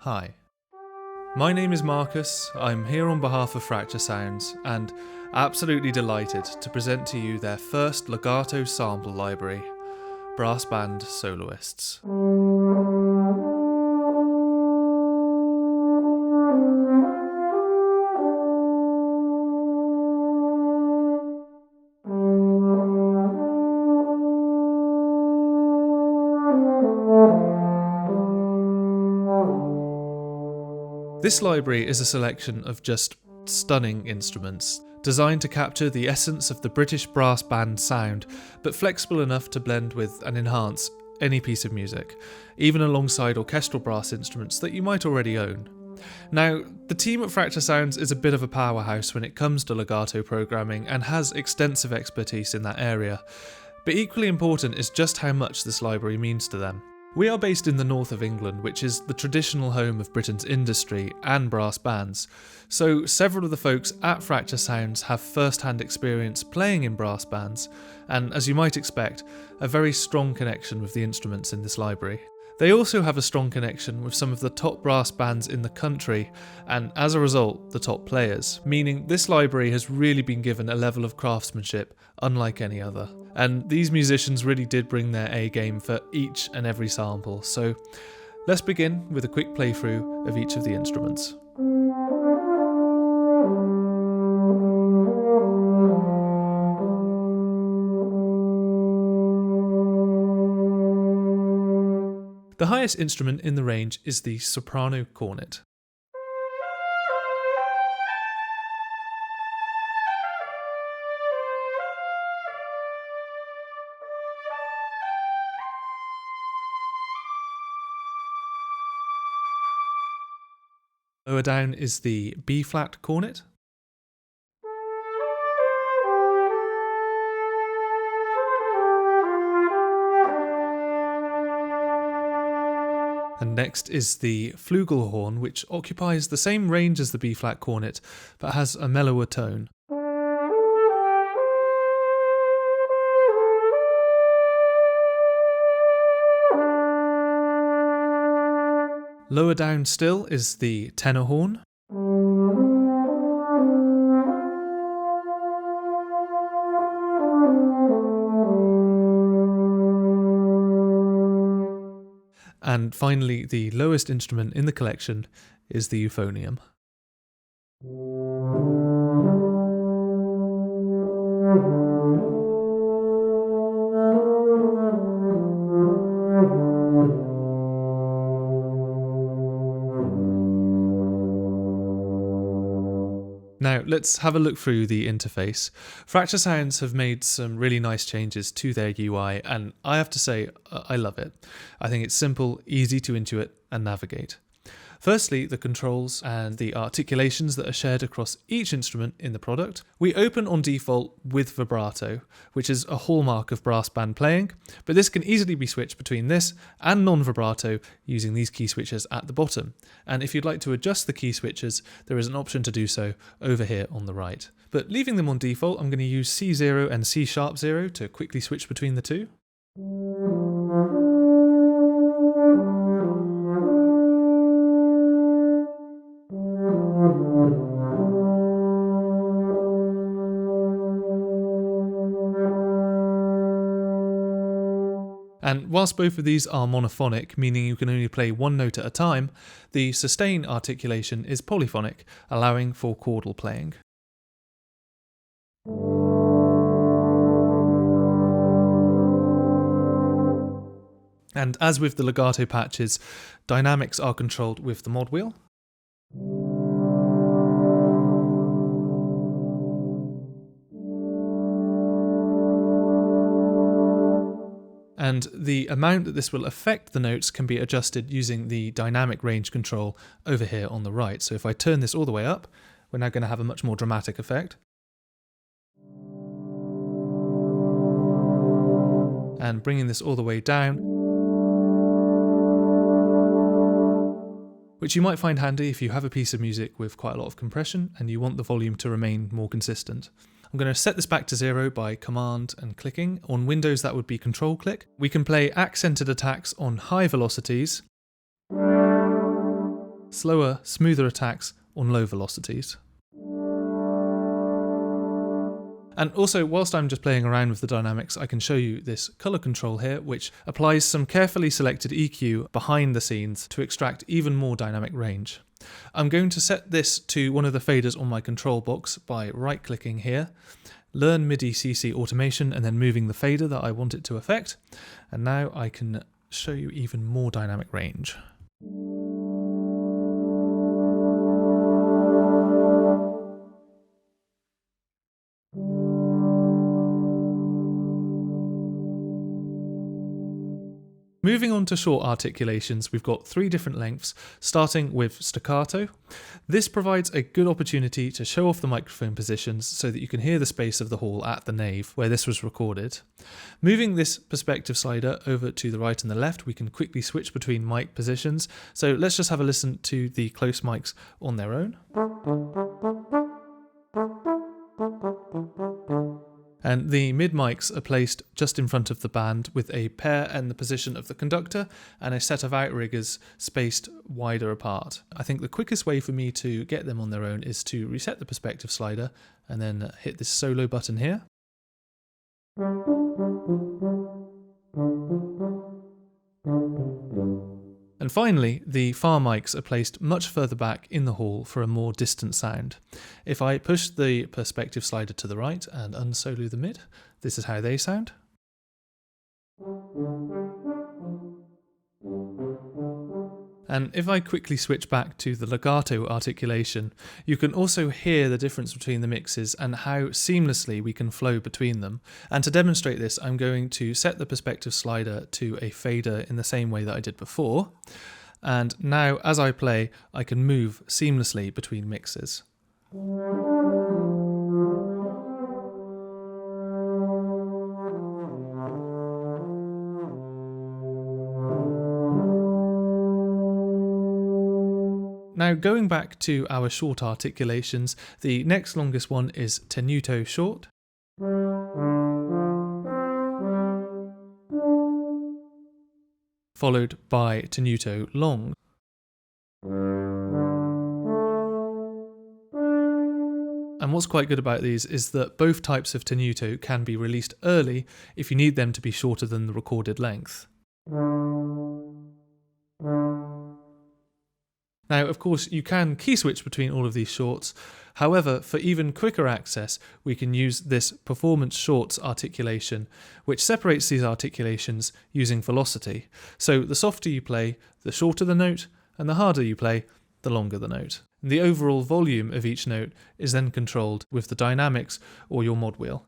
Hi, my name is Marcus, I'm here on behalf of Fracture Sounds, and absolutely delighted to present to you their first Legato sample library, Brass Band Soloists. This library is a selection of just stunning instruments, designed to capture the essence of the British brass band sound, but flexible enough to blend with and enhance any piece of music, even alongside orchestral brass instruments that you might already own. Now, the team at Fracture Sounds is a bit of a powerhouse when it comes to legato programming and has extensive expertise in that area, but equally important is just how much this library means to them. We are based in the north of England, which is the traditional home of Britain's industry and brass bands, so several of the folks at Fracture Sounds have first-hand experience playing in brass bands, and as you might expect, a very strong connection with the instruments in this library. They also have a strong connection with some of the top brass bands in the country, and as a result, the top players, meaning this library has really been given a level of craftsmanship unlike any other. And these musicians really did bring their A game for each and every sample, so let's begin with a quick playthrough of each of the instruments. The highest instrument in the range is the Soprano Cornet. Lower down is the B-flat cornet. And next is the Flugelhorn, which occupies the same range as the B-flat cornet, but has a mellower tone. Lower down still is the tenor horn. And finally, the lowest instrument in the collection is the euphonium. Now, let's have a look through the interface. Fracture Sounds have made some really nice changes to their UI, and I have to say, I love it. I think it's simple, easy to intuit and navigate. Firstly, the controls and the articulations that are shared across each instrument in the product. We open on default with vibrato, which is a hallmark of brass band playing, but this can easily be switched between this and non-vibrato using these key switches at the bottom. And if you'd like to adjust the key switches, there is an option to do so over here on the right. But leaving them on default, I'm going to use C0 and C#0 to quickly switch between the two. And whilst both of these are monophonic, meaning you can only play one note at a time, the sustain articulation is polyphonic, allowing for chordal playing. And as with the legato patches, dynamics are controlled with the mod wheel. And the amount that this will affect the notes can be adjusted using the dynamic range control over here on the right. So if I turn this all the way up, we're now going to have a much more dramatic effect. And bringing this all the way down, which you might find handy if you have a piece of music with quite a lot of compression and you want the volume to remain more consistent. I'm going to set this back to 0 by command and clicking. On Windows that would be control click. We can play accented attacks on high velocities. slower, smoother attacks on low velocities. And also, whilst I'm just playing around with the dynamics, I can show you this colour control here, which applies some carefully selected EQ behind the scenes to extract even more dynamic range. I'm going to set this to one of the faders on my control box by right-clicking here, learn MIDI CC automation, and then moving the fader that I want it to affect. And now I can show you even more dynamic range. Moving on to short articulations, we've got 3 different lengths, starting with staccato. This provides a good opportunity to show off the microphone positions so that you can hear the space of the hall at the nave where this was recorded. Moving this perspective slider over to the right and the left, we can quickly switch between mic positions. So let's just have a listen to the close mics on their own. And the mid mics are placed just in front of the band with a pair in the position of the conductor and a set of outriggers spaced wider apart. I think the quickest way for me to get them on their own is to reset the perspective slider and then hit this solo button here. And finally, the far mics are placed much further back in the hall for a more distant sound. If I push the perspective slider to the right and unsolo the mid, this is how they sound. And if I quickly switch back to the legato articulation, you can also hear the difference between the mixes and how seamlessly we can flow between them. And to demonstrate this, I'm going to set the perspective slider to a fader in the same way that I did before. And now, as I play, I can move seamlessly between mixes. Now, going back to our short articulations, the next longest one is tenuto short. Followed by tenuto long. And what's quite good about these is that both types of tenuto can be released early if you need them to be shorter than the recorded length. Now, of course, you can key switch between all of these shorts. However, for even quicker access, we can use this performance shorts articulation, which separates these articulations using velocity. So the softer you play, the shorter the note, and the harder you play, the longer the note. And the overall volume of each note is then controlled with the dynamics or your mod wheel.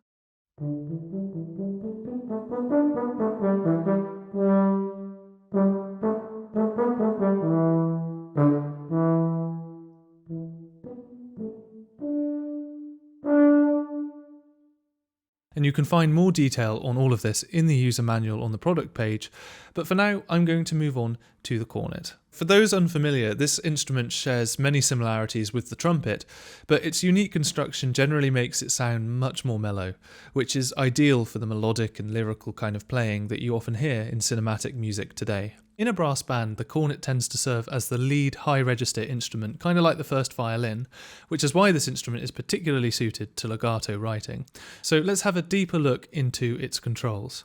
And you can find more detail on all of this in the user manual on the product page, but for now I'm going to move on to the cornet. For those unfamiliar, this instrument shares many similarities with the trumpet, but its unique construction generally makes it sound much more mellow, which is ideal for the melodic and lyrical kind of playing that you often hear in cinematic music today. In a brass band, the cornet tends to serve as the lead high register instrument, kind of like the first violin, which is why this instrument is particularly suited to legato writing. So let's have a deeper look into its controls.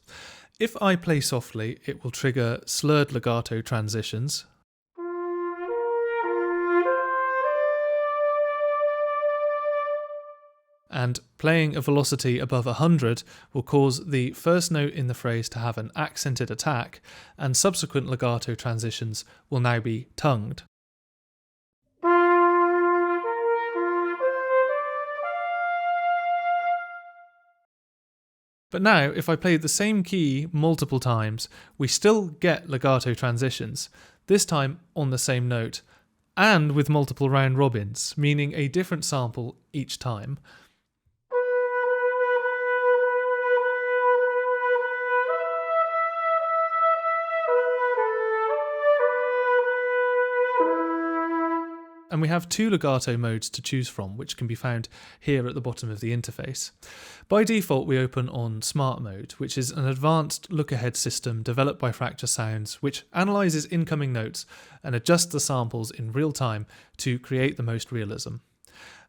If I play softly, it will trigger slurred legato transitions. And playing a velocity above 100 will cause the first note in the phrase to have an accented attack, and subsequent legato transitions will now be tongued. But now, if I play the same key multiple times, we still get legato transitions, this time on the same note, and with multiple round robins, meaning a different sample each time. And we have two legato modes to choose from, which can be found here at the bottom of the interface. By default, we open on Smart Mode, which is an advanced look-ahead system developed by Fracture Sounds, which analyses incoming notes and adjusts the samples in real time to create the most realism.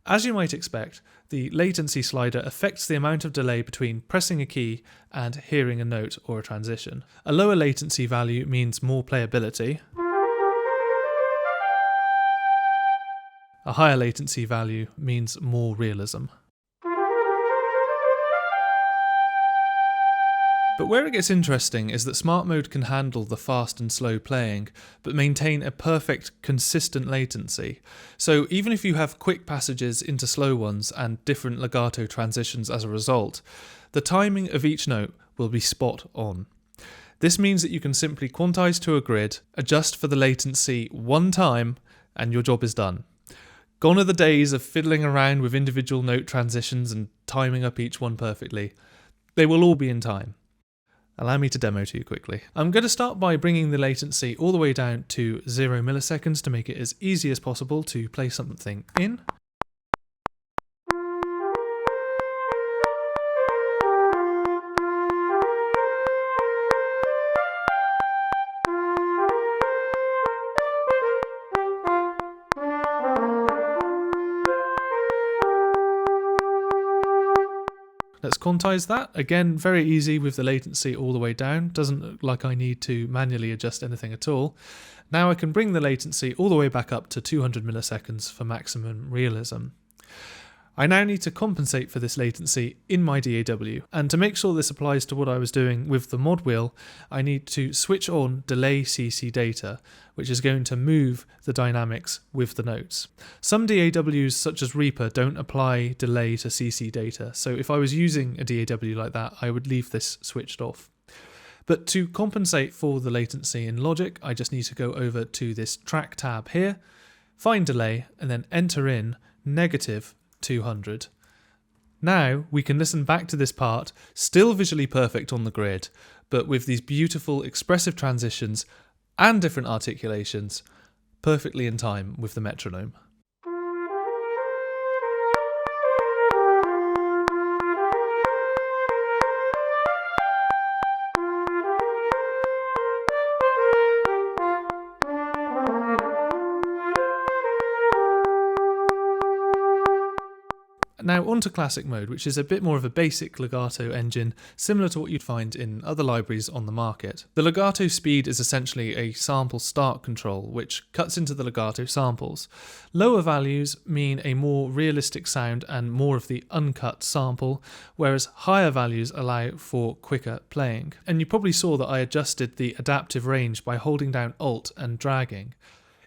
As you might expect, the latency slider affects the amount of delay between pressing a key and hearing a note or a transition. A lower latency value means more playability. A higher latency value means more realism. But where it gets interesting is that Smart Mode can handle the fast and slow playing, but maintain a perfect, consistent latency. So even if you have quick passages into slow ones and different legato transitions as a result, the timing of each note will be spot on. This means that you can simply quantize to a grid, adjust for the latency one time, and your job is done. Gone are the days of fiddling around with individual note transitions and timing up each one perfectly. They will all be in time. Allow me to demo to you quickly. I'm going to start by bringing the latency all the way down to 0 milliseconds to make it as easy as possible to play something in. Let's quantize that. Again, very easy with the latency all the way down. Doesn't look like I need to manually adjust anything at all. Now I can bring the latency all the way back up to 200 milliseconds for maximum realism. I now need to compensate for this latency in my DAW, and to make sure this applies to what I was doing with the mod wheel, I need to switch on Delay CC Data, which is going to move the dynamics with the notes. Some DAWs, such as Reaper, don't apply delay to CC data, so if I was using a DAW like that, I would leave this switched off. But to compensate for the latency in Logic, I just need to go over to this Track tab here, find Delay, and then enter in negative 200. Now we can listen back to this part, still visually perfect on the grid, but with these beautiful expressive transitions and different articulations, perfectly in time with the metronome. Now onto classic mode, which is a bit more of a basic legato engine, similar to what you'd find in other libraries on the market. The legato speed is essentially a sample start control, which cuts into the legato samples. Lower values mean a more realistic sound and more of the uncut sample, whereas higher values allow for quicker playing. And you probably saw that I adjusted the adaptive range by holding down Alt and dragging.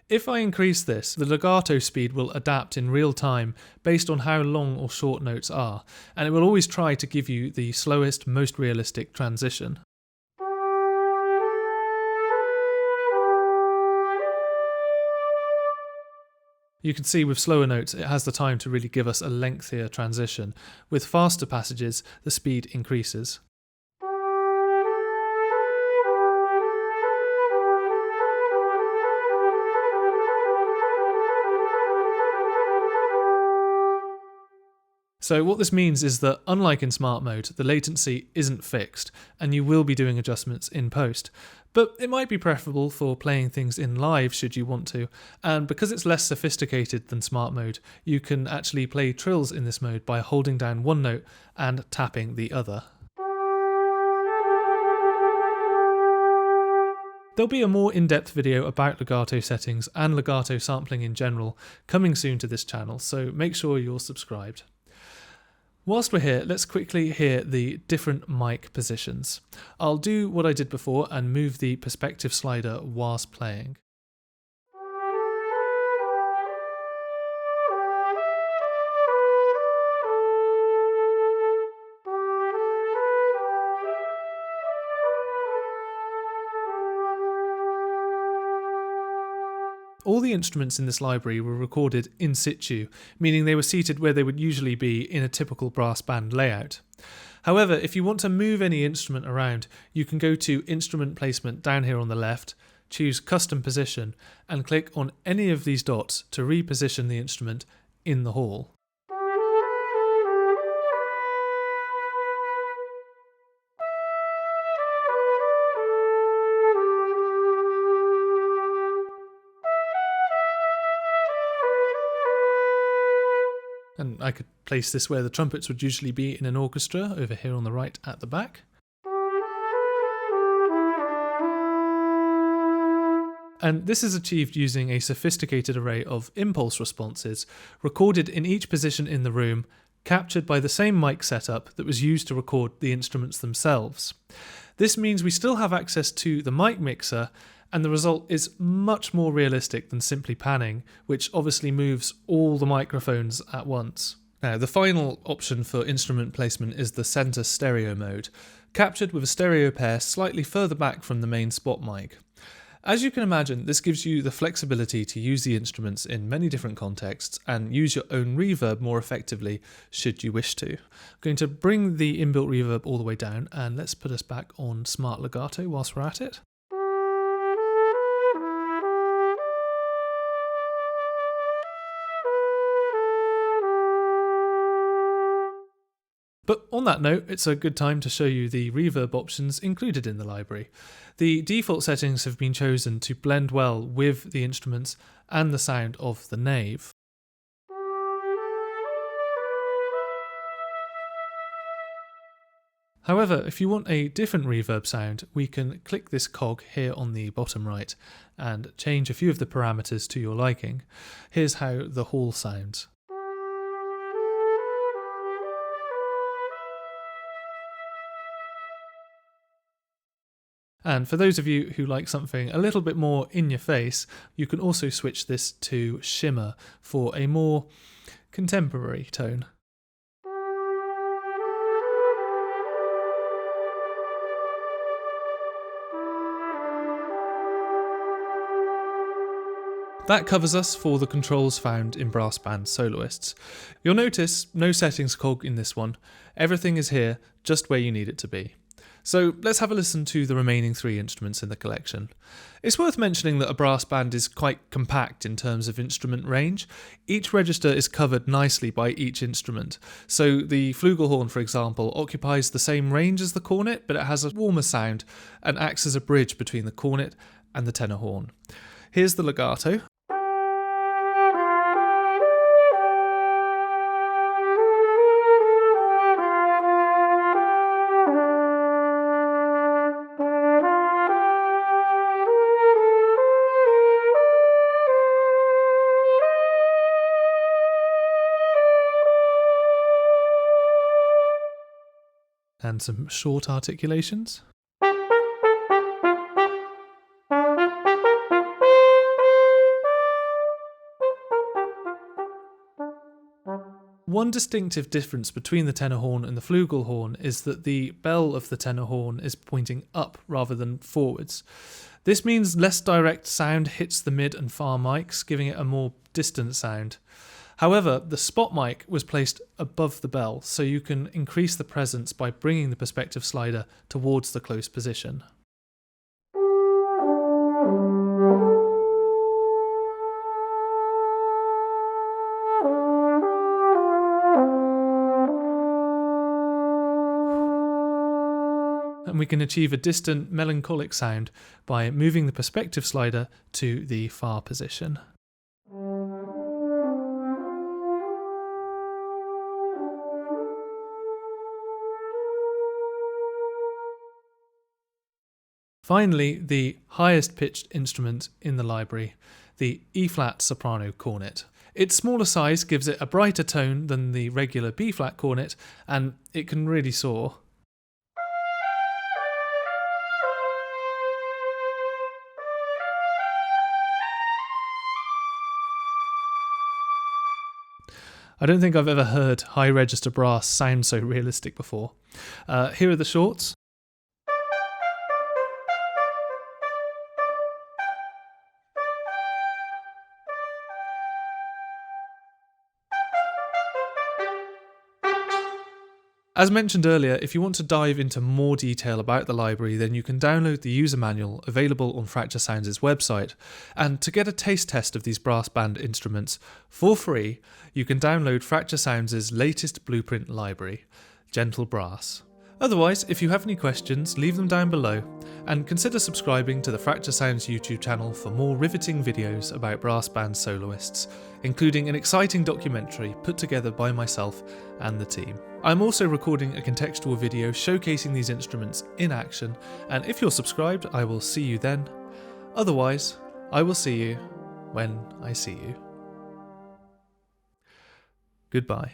If I increase this, the legato speed will adapt in real time based on how long or short notes are, and it will always try to give you the slowest, most realistic transition. You can see with slower notes it has the time to really give us a lengthier transition. With faster passages, the speed increases. So what this means is that, unlike in Smart Mode, the latency isn't fixed, and you will be doing adjustments in post. But it might be preferable for playing things in live should you want to, and because it's less sophisticated than Smart Mode, you can actually play trills in this mode by holding down one note and tapping the other. There'll be a more in-depth video about legato settings and legato sampling in general coming soon to this channel, so make sure you're subscribed. Whilst we're here, let's quickly hear the different mic positions. I'll do what I did before and move the perspective slider whilst playing. All the instruments in this library were recorded in situ, meaning they were seated where they would usually be in a typical brass band layout. However, if you want to move any instrument around, you can go to Instrument Placement down here on the left, choose Custom Position, and click on any of these dots to reposition the instrument in the hall. And I could place this where the trumpets would usually be in an orchestra, over here on the right at the back. And this is achieved using a sophisticated array of impulse responses recorded in each position in the room, captured by the same mic setup that was used to record the instruments themselves. This means we still have access to the mic mixer, and the result is much more realistic than simply panning, which obviously moves all the microphones at once. Now, the final option for instrument placement is the center stereo mode, captured with a stereo pair slightly further back from the main spot mic. As you can imagine, this gives you the flexibility to use the instruments in many different contexts and use your own reverb more effectively should you wish to. I'm going to bring the inbuilt reverb all the way down, and let's put us back on Smart Legato whilst we're at it. But on that note, it's a good time to show you the reverb options included in the library. The default settings have been chosen to blend well with the instruments and the sound of the nave. However, if you want a different reverb sound, we can click this cog here on the bottom right and change a few of the parameters to your liking. Here's how the hall sounds. And for those of you who like something a little bit more in your face, you can also switch this to shimmer for a more contemporary tone. That covers us for the controls found in brass band soloists. You'll notice no settings cog in this one. Everything is here, just where you need it to be. So let's have a listen to the remaining 3 instruments in the collection. It's worth mentioning that a brass band is quite compact in terms of instrument range. Each register is covered nicely by each instrument. So the Flugelhorn, for example, occupies the same range as the cornet, but it has a warmer sound and acts as a bridge between the cornet and the tenor horn. Here's the legato. And some short articulations. One distinctive difference between the tenor horn and the flugelhorn is that the bell of the tenor horn is pointing up rather than forwards. This means less direct sound hits the mid and far mics, giving it a more distant sound. However, the spot mic was placed above the bell, so you can increase the presence by bringing the perspective slider towards the close position. And we can achieve a distant, melancholic sound by moving the perspective slider to the far position. Finally, the highest pitched instrument in the library, the E-flat soprano cornet. Its smaller size gives it a brighter tone than the regular B-flat cornet, and it can really soar. I don't think I've ever heard high register brass sound so realistic before. Here are the shorts. As mentioned earlier, if you want to dive into more detail about the library, then you can download the user manual available on Fracture Sounds' website. And to get a taste test of these brass band instruments for free, you can download Fracture Sounds' latest blueprint library, Gentle Brass. Otherwise, if you have any questions, leave them down below, and consider subscribing to the Fracture Sounds YouTube channel for more riveting videos about brass band soloists, including an exciting documentary put together by myself and the team. I'm also recording a contextual video showcasing these instruments in action, and if you're subscribed, I will see you then. Otherwise, I will see you when I see you. Goodbye.